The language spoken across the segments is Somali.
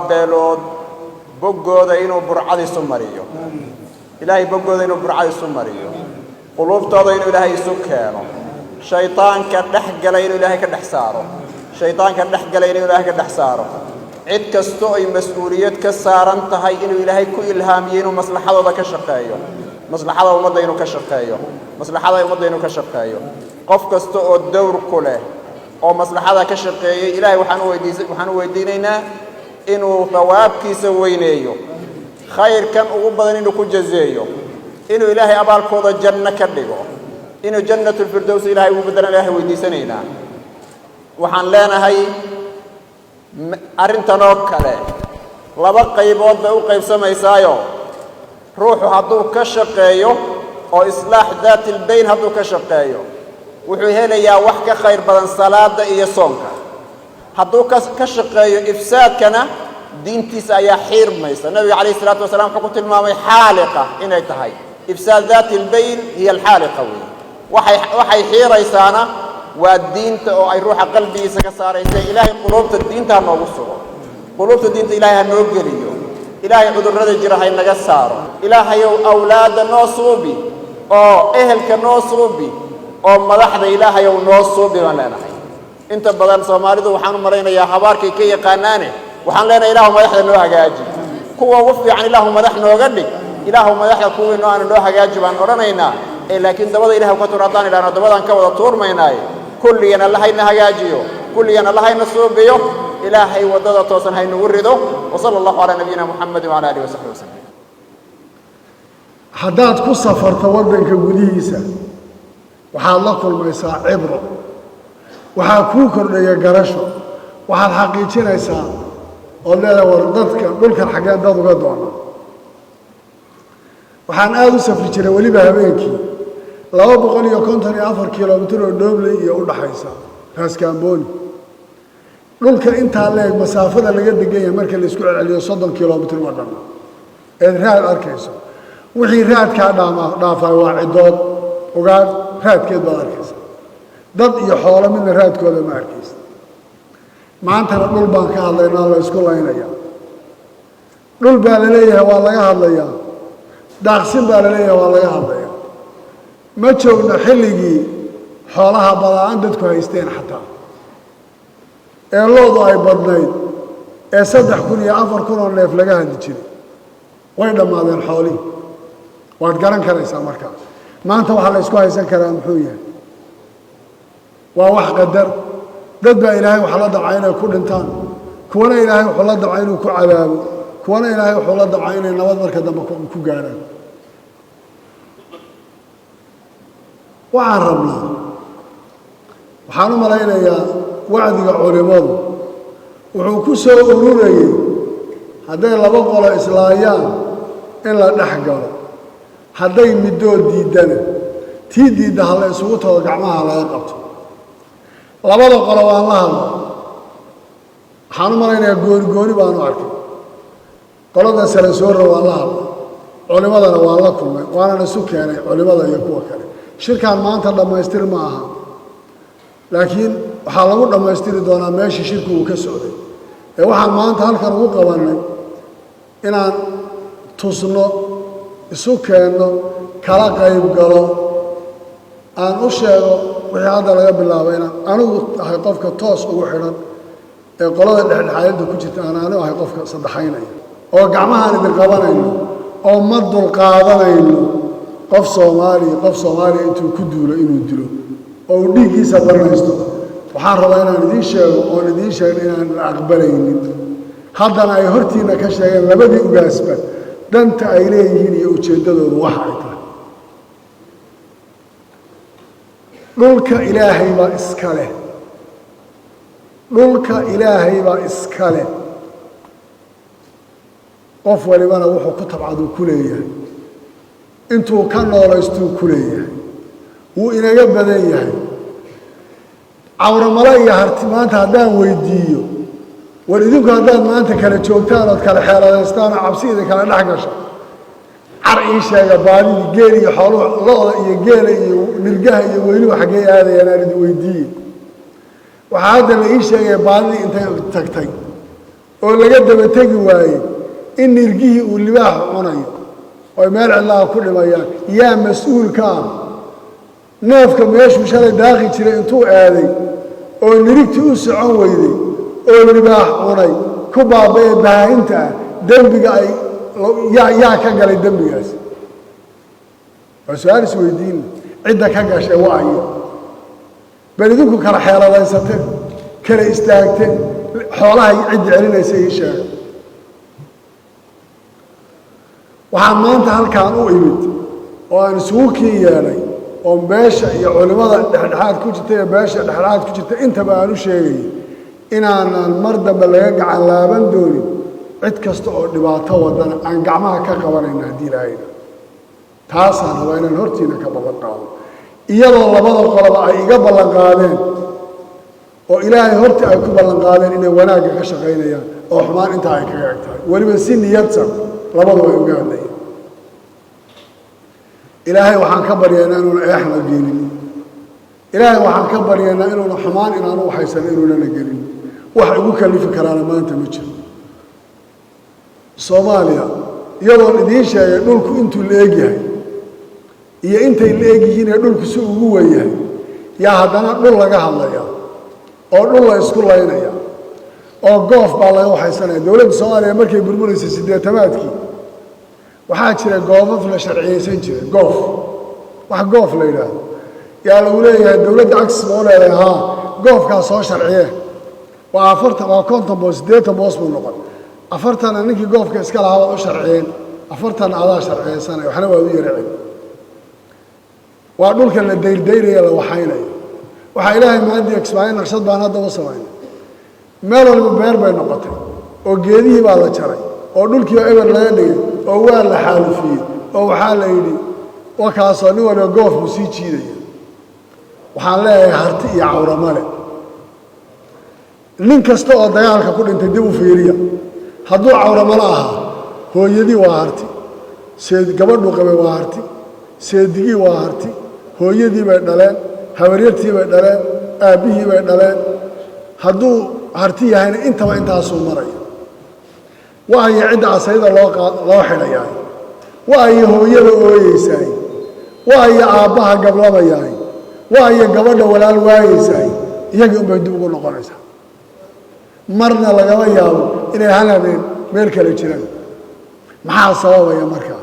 beelood boggooda inuu burcad isu mariyo ilaahay boggooda inuu burcad isu mariyo quluubtooda inuu ilaahay isu keeno shaytaanka dhexgalay inuu ilaahay ka dhex saaro shaytaanka dhexgalay inuu ilaahay ka dhex saaro cid kasto ay mas'uuliyad ka saaran tahay inuu ilaahay ku ilhaamiyo inuu maslaxadooda ka shaqeeyo maslaxada ummadda inuu ka shaqeeyo maslaxada ummadda inuu ka shaqeeyo qof kasto oo dawr ku leh oo maslaxada ka shaqeeyay ilaahay waxaan u weydiinaynaa inuu thawaabkiisa weyneeyo khayrkan ugu badan inuu ku jazeeyo inuu ilaahay abaalkooda janno ka dhigo inuu jannatul firdaws ilaahay ugu bedelan ilaahay weydiisanaynaa waxaan leenahay arrintan oo kale laba qaybood bay u qaybsamaysaayo ruuxu hadduu ka shaqeeyo oo islaax daatil bayn hadduu ka shaqeeyo wuxuu helayaa wax ka khayr badan salaada iyo soonka hadduu ka shaqeeyo ifsaadkana diintiisa ayaa xiirmaysa nabiga calayhi salaatu wasalaam wuxuu ku tilmaamay xaaliqa inay tahay ifsaad daatil bayn hiya alxaaliqa waxay xiiraysaana waa diinta oo ay ruuxa qalbigiisa ka saaraysa ilaahay quluubta diinta ha noogu sugo quluubta diinta ilaahay ha noo geliyo ilaahay cudurrada jira ha inaga saaro ilaahayow awlaadda noo suubi oo ehelka noo suubi oo madaxda ilaahayow noo suubi baan leenahay inta badan soomaalidu waxaan u malaynayaa habaarkay ka yaqaanaane waxaan leenahay ilaahu madaxda noo hagaaji kuwa ugu fiican ilaahu madax nooga dhig ilaahu madaxda kuwii noo aanu noo hagaaji baan odhanaynaa laakiin dabada ilaah ka tuur haddaan idhaahno dabadaan ka wada tuurmaynaaye kulligan allahayna hagaajiyo kulligan allahayna suubiyo ilaahay waddada toosan haynugu rido wasala allahu calaa nabiyina muxamedin wacala aalihi wasaxbi wasallam haddaad ku safarto waddanka gudihiisa waxaad la kulmaysaa cibro waxaa kuu kordhaya garasho waxaad xaqiijinaysaa ood leedahay war dadka dhulkan xaggeen dad uga doona waxaan aada u safri jiray weliba habeenkii 254 kilomitir oo Doobley iyo u dhaxaysa Raaskaambooni dhulka intaa leeg masaafada laga degan yahay marka la isku celceliyo 30 kilomitir ma dhan raad arkayso wixii raadka dhaafay waa cidood ogaad raadkeed baad arkaysa dad iyo xoolo midna raadkooda ma arkaysa maantana dhul baan ka hadlaynaa la isku laynaya dhul baa la leeyahay waa laga hadlayaa daaqsin baa la leeyahay waa laga hadlayaa ma joogno xilligii xoolaha badaan dadku haysteen xataa ee loodu ay badnayd ee 3,000 iyo 4,000 oo neef laga hadli jiray way dhammaadeen xoolihii waad garan karaysaa markaa maanta waxaa la isku haysan karaa muxuu yahay waa wax qadar dad baa ilaahay waxa la dacay inay ku dhintaan kuwana ilaahay wuxuu la dacay inuu ku cadaabo kuwana ilaahay wuxuu la dacay inay nabad marka dambe ku gaaraan waxaan rabnaa waxaan u malaynayaa wacdiga culimadu wuxuu ku soo ururayay hadday laba qolo islaayaan in la dhex galo hadday middood diidana tii diidda ha la isugu tago gacmaha laga qabto labada qolo waan la hadla waxaan u malaynayaa gooni baanu arkay qolada sare soorra waan la hadla culimadana waan la kulmay waanana isu keenay culimada iyo kuwa kale shirkaan maanta dhammaystir ma aha laakiin waxaa lagu dhammaystiri doonaa meeshii shirku uu ka socday ee waxaan maanta halkan ugu qabannay inaan tusno isu keenno kala qayb galo aan u sheego wixii hadda laga bilaabo inaan anigu ahay qofka toos ugu xidhan ee qolada dhexdhexaadinta ku jirta aan anigu ahay qofka saddexaynaya oo gacmahaan idin qabanayno oo ma dulqaadanayno qof Soomaaliya intuu ku duulo inuu dilo oo uu dhiiggiisa banaysto waxaan rabaa inaan idiin sheego inaan la aqbalaynin haddana ay hortiina ka sheegeen labadii ugaasba danta ay leeyihiin iyo ujeeddadoodu waxa ay tahay dhulka ilaahay baa iska leh dhulka ilaahay baa iska leh qof walibana wuxuu ku tabcaduu ku leeyahay intuu ka noolaystuu ku leeyahay wuu inaga badan yahay cawramalo iyo harti maanta haddaan weydiiyo war idinku haddaad maanta kala joogtaan ood kala xeeladaystaan oo cabsi idin kala dhex gasho car ii sheega baadidii geel iyo xooluhu lo-da iyo geela iyo nirgaha iyo weyluhu xaggee aadayaan aan idin weydiiye waxaa hadda la ii sheegaya baadidii intay tagtay oo laga daba tegi waayey in nirgihii uu libaax cunayo oo meel cidlaa ku dhimayaan yaa mas-uulka ah neefka meeshuu shalay daaqi jiray intuu aaday oo nirigtii u socon weyday oo libaax cunay ku baaba'ee bahaahinta ah dembiga ay yaa ka galay dembigaas waa su-aal isweydiin cidda ka gashay waa ayo bal idinku kala xeeladaysateen kala istaagteen xoolahay cidda celinaysa ii sheega waxaan maanta halkaan u imid oo aan isugu kii yeedhay oo beesha iyo culimmada dhexdhexaad ku jirta iyo beesha dhexdhexaad ku jirta intaba aan u sheegayay inaanan mar dambe laga gacan laaban doonin cid kasta oo dhibaato wadana aan gacmaha ka qabanayna haddii ilaahayna taasaan rabaa inaan hortiina ka ballan qaado iyadoo labada qoloba ay iga ballan qaadeen oo ilaahay hortii ay ku ballan qaadeen inay wanaagga ka shaqaynayaan oo xumaan intaa ay kaga eg tahay weliba si niyadsan labadu way uga hadlayeen ilaahay waxaan ka baryaynaa inuuna eexna gelin ilaahay waxaan ka baryaynaa inuuna xumaan inaanu waxaysan inuunana gelin wax igu kalifi karaana maanta ma jiro soomaaliya iyadoon idiin sheegay dhulku intuu la egyahay iyo intay la egyihiin ee dhulku si ugu wen yahay yaa haddana dhul laga hadlaya oo dhul la isku laynaya oo goof baa laga waxaysanaya dowladda soomaaliya markay burbureysay siddeetamaadkii waxaa jira goofaf la sharciyeysan jiray goof wax goof la yidhaahdo yaa lagu leeyahay dowladda agsis ma u leedahay haa goofkaa soo sharciye waa 40 waa 50 boos 80 boos buu noqon 40 ninkii goofka iska lahaa waa u sharciyeen 40 adaa sharciyeysanay waxna waa u yaracay waa dhulka la dayrdayrayo la waxaynayo waxaa ilaahay maadi explain naqshad baan hadda u samaynay meel walba beer bay noqotay oo geedihii baa la jaray oo dhulkii eber laga dhigay oo waa la xaalufiyey oo waxaa la yidhi wakaasoo nin waliba goof buu sii jiidaya waxaan leeyahay harti iyo cawramale nin kasta oo dagaalka ku dhintay dib u fiiriya hadduu cawramale ahaa hooyadii waa harti gabadhuu qabay waa harti seedigii waa harti hooyadii bay dhaleen habaryartii bay dhaleen aabbihii bay dhaleen hadduu harti yahayna intaba intaasuu maraya waayo cidda asayda loo xidhayaay waayo hooyada ooyeysaay waayo aabbaha gablamayaay waayo gabadha walaal waayeysaay iyagii unbay dib ugu noqonaysaa marna lagama yaabo inay hal habeen meel kale jiraan maxaa sababaya markaa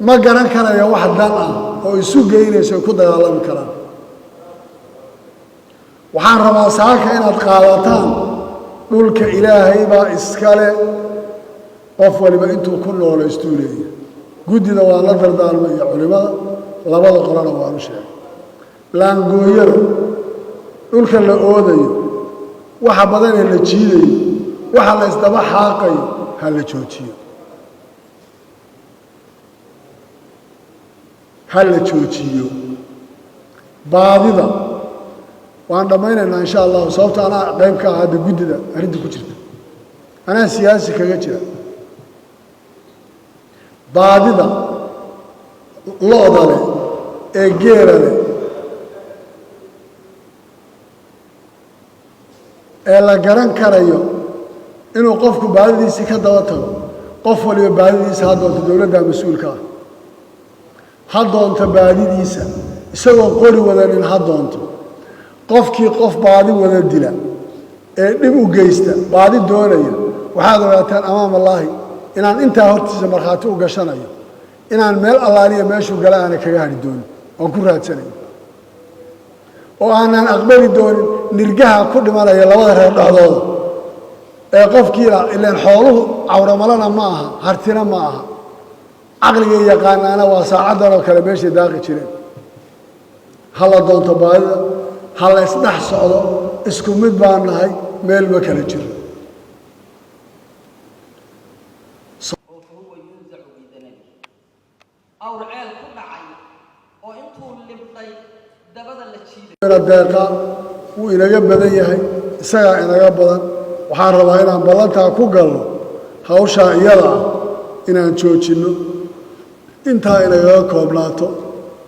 ma garan karaya wax dan ah oo isu geynayso ku dagaalami karaan waxaan rabaa saaka inaad qaadataan dhulka ilaahay baa iskale qof waliba intuu ku noolaystuu leeyahay guddida waa la dardaarmay iyo culimmada labada qolana waanu sheegay laangooyada dhulka la oodayo waxa badanee la jiidayo waxa la isdaba xaaqayo ha la joojiyo ha la joojiyo baadida waan dhammaynaynaa insha allahu sababto anaa qayb ka ah hadda guddida arrinta ku jirta anaa siyaasi kaga jira baadida lo-da leh ee geela leh ee la garan karayo inuu qofku baadidiisii ka daba tago qof waliba baadidiisa ha doonto dowladda mas-uulka ah ha doonto baadidiisa isagoo qori wadanin ha doonto qofkii qof baadi wada dila ee dhib u geysta baadi doonaya waxaad ogaataan amaam allaahi inaan intaa hortiisa markhaati u gashanayo inaan meel allaaliya meeshuu gala aana kaga hadhi doonin oon ku raadsanayo oo aanaan aqbali doonin nirgaha ku dhimanaya labada reer dhexdooda ee qofkiila ilaan xooluhu cawramalana ma aha hartina ma aha caqliga yaqaanaana waa saacaddan oo kale meeshay daaqi jireen ha la doonto baadida ha la isdhex socdo isku mid baan nahay meel ma kala jiro deeqa wuu inaga badan yahay isagaa inaga badan waxaan rabaa inaan ballantaa ku galno hawshaa iyada ah inaan joojinno intaa inagaga koobnaato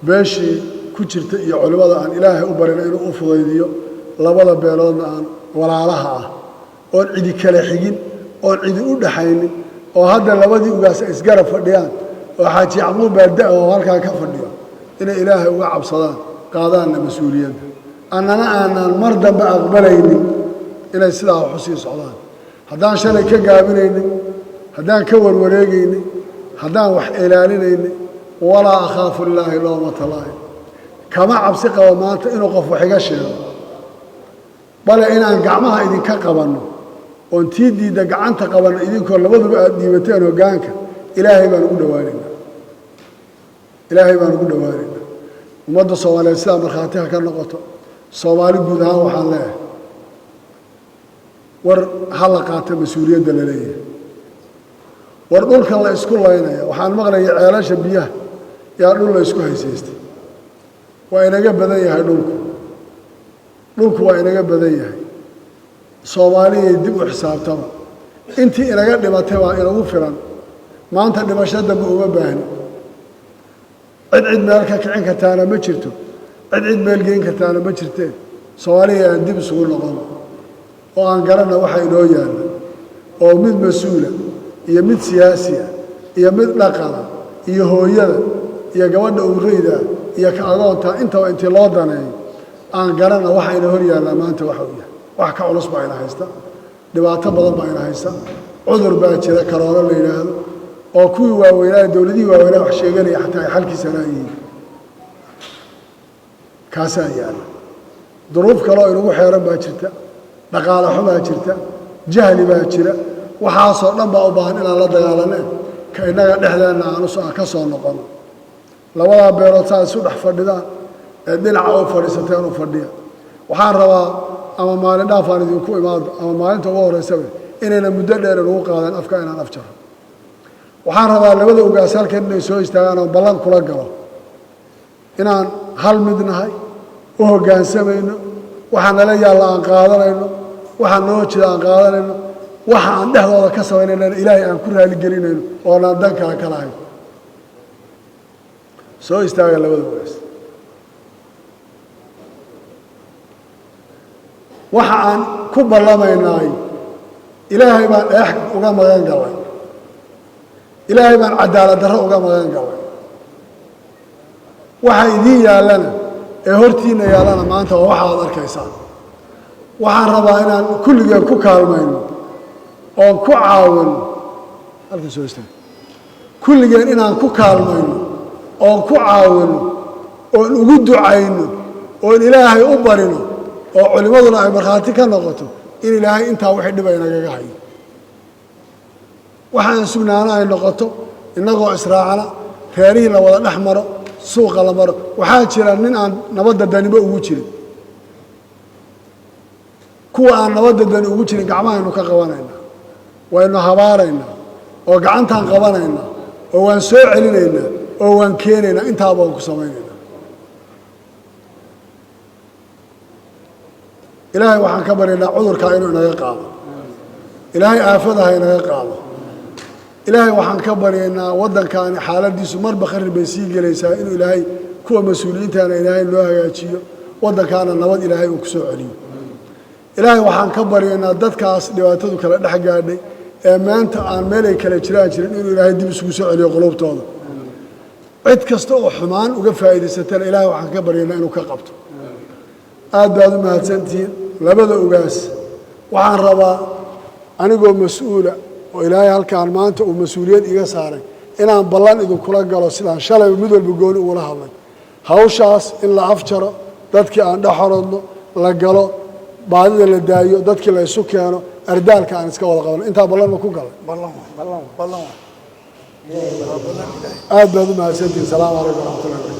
beeshii ku jirta iyo culimmada aan ilaahay u barina inuu u fudaydiyo labada beeloodna aan walaalaha ah oon cidi kale xigin oon cidi u dhaxaynin oo hadda labadii ugaas isgarab fadhiyaan oo xaaji yacquub baada oo halkaa ka fadhiyo inay ilaahay uga cabsadaan qaadaanna mas-uuliyadda annana aanaan mar dambe aqbalaynin inay sidaa wax u sii socdaan haddaan shalay ka gaabinaynin haddaan ka warwareegaynin haddaan wax ilaalinaynin walaa akhaafu lilaahi lawmata laa'im kama cabsi qabo maanta inuu qof wax iga sheego bale inaan gacmaha idinka qabanno oon tii diidda gacanta qabanno idinkoo labaduba aad dhiibateen hoggaanka ilaahay baan ugu dhowaanaynaa ilaahay baan ugu dhowaanaynaa ummadda soomaaliyeed sidaa markhaati ha ka noqoto soomaali guud ahaan waxaan leeyahay war ha la qaata mas-uuliyadda la leeyahay war dhulkan la isku laynaya waxaan maqlaya ceelasha biyaha yaa dhul la isku haysaystay waa inaga badan yahay dhulku waa inaga badan yahay soomaaliyay dib u xisaabtaba intii inaga dhimatay baa inagu filan maanta dhimasho dambe uma baahni cid meel ka kicin kartaana ma jirto cid meel geyn kartaana ma jirteen soomaaliya aan dib isugu noqono oo aan garanna waxa inoo yaalla oo mid mas-uula iyo mid siyaasiya iyo mid dhaqana iyo hooyada iyo gabadha uureyda iyo ka agoonta intaba intii loo daneeyo aan garanna waxa ina hor yaallaa maanta waxa uu yahay wax ka culus baa ina haysta dhibaato badan baa ina haysta cudur baa jira karoolo la yidhaahdo oo kuwii waaweynaa dowladihii waaweynaa wax sheeganaya xataa ay xalkiisa laayihiin kaasaa yaalla duruuf kaloo inagu xeeran baa jirta dhaqaale xumaa jirta jahli baa jira waxaasoo dhan baa u baahan inaan la dagaalaneen ka innaga dhexdeenna aan ka soo noqono labadaa beelood saa isu dhex fadhidaan ee dhinaca u fadhiisateen u fadhiya waxaan rabaa ama maalin dhaafaan idinku imaado ama maalinta ugu horraysaba inayna muddo dheer inugu qaadeen afka inaan af jaro waxaan rabaa labada ugaas halkan inay soo istaagaan oo ballan kula galo inaan hal mid nahay u hoggaansamayno waxa nala yaalla aan qaadanayno waxa noo jira aan qaadanayno waxa aan dhexdooda ka samaynayna ilaahay aan ku raali gelinayno oonaan dan kale ka lahayn soo istaaga labada ugaas waxa aan ku ballamaynaay ilaahay baan eex uga magan galay ilaahay baan cadaalad darro uga magan galay waxa idiin yaallana ee hortiinna yaallana maanta waa waxa aad arkaysaan waxaan rabaa inaan kulligeen ku kaalmayno oon ku caawino halkan soo istaag kulligeen inaan ku kaalmayno oon ku caawino oon ugu ducayno oon ilaahay u barino oo culimmaduna ay markhaati ka noqoto in ilaahay intaa wixii dhiba inagaga hayo waxaan sugnaana ay noqoto innagoo israacana reerihii la wada dhex maro suuqa la maro waxaa jira nin aan nabadda daniba ugu jirin kuwa aan nabadda dani ugu jirin gacmahaynu ka qabanaynaa waynu habaaraynaa oo gacantaan qabanaynaa oo waan soo celinaynaa oo waan keenaynaa intaaba waan ku samaynaynaa ilaahay waxaan ka baryaynaa cudurkaa inuu inaga qaado ilaahay aafadaha inaga qaado ilaahay waxaan ka baryaynaa waddankaani xaaladiisu marba kharri bay sii gelaysaa inuu ilaahay kuwa mas-uuliyiintaana ilaahay loo hagaajiyo waddankaana nabad ilaahay uu ku soo celiyo ilaahay waxaan ka baryaynaa dadkaas dhibaatadu kala dhex gaadhay ee maanta aan meelay kala jiraan jirin inuu ilaahay dib isugu soo celiyo qulubtooda cid kasta oo xumaan uga faa'iidaysatana ilaahay waxaan ka baryaynaa inuu ka qabto aad baad u mahadsantihiin labada ugaas waxaan rabaa anigoo mas-uula oo ilaahay halkaan maanta uu mas-uuliyad iga saaray inaan ballan idinkula galo sidaan shalayba mid walba gooni ugula hadlay hawshaas in la afjaro dadkii aan dhex horodno la galo baadida la daayo dadkii la isu keeno ardaalka aan iska wada qabno intaa ballan ma ku galay aad baad u mahadsantihiin salaamu calaykum waraxmatullahi wabarakatu